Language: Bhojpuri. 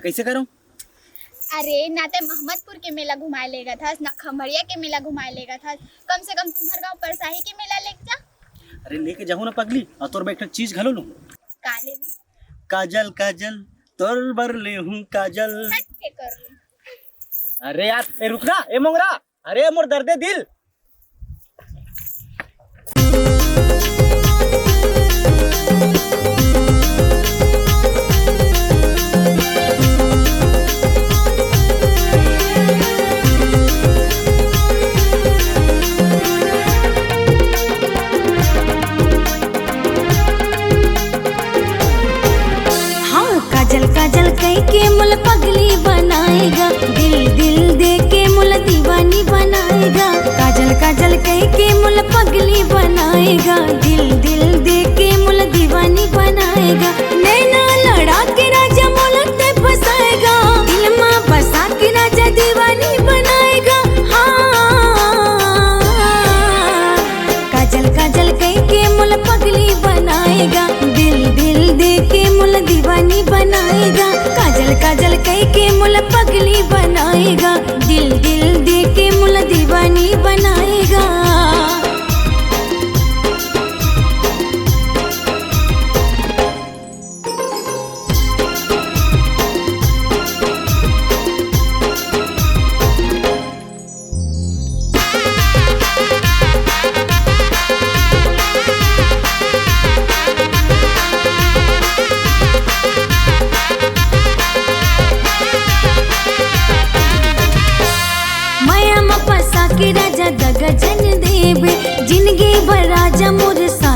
कैसे करूँ? अरे ना ते मोहम्मदपुर के मेला घुमाए लेगा था, ना खमरिया के मेला घुमाए लेगा था। कम से कम तुम्हार गांव परसाही के मेला लेके जा। अरे लेके जाऊँ ना पगली, और तोर में एक चीज घलो लूँ। काले भी काजल काजल तोर बर ले हूँ काजल। हट के कर लूं। अरे यार ए रुकना ए मोंगरा, अरे मोर दर्दे दिल। काजल काजल कह के मुल पगली बनाएगा, दिल दिल दे के मुल दीवानी बनाएगा। काजल काजल कह के मुल पगली बनाएगा, दिल दिल दे के मुल दीवानी बनाएगा। नैना लड़ा के राजा मुल ते फसाएगा, दिल मां बसा के राजा दीवानी बनाएगा। हाँ काजल काजल कह के मुल पगली बनाएगा, दिल दिल दे के मुल दीवानी बनाएगा। काजल काजल कह के मुल पगली बनाएगा, दिल दिल दे के मुल दीवानी बनाएगा। राजा दगा जन देवे, जिंदगी भर राजा मोर सा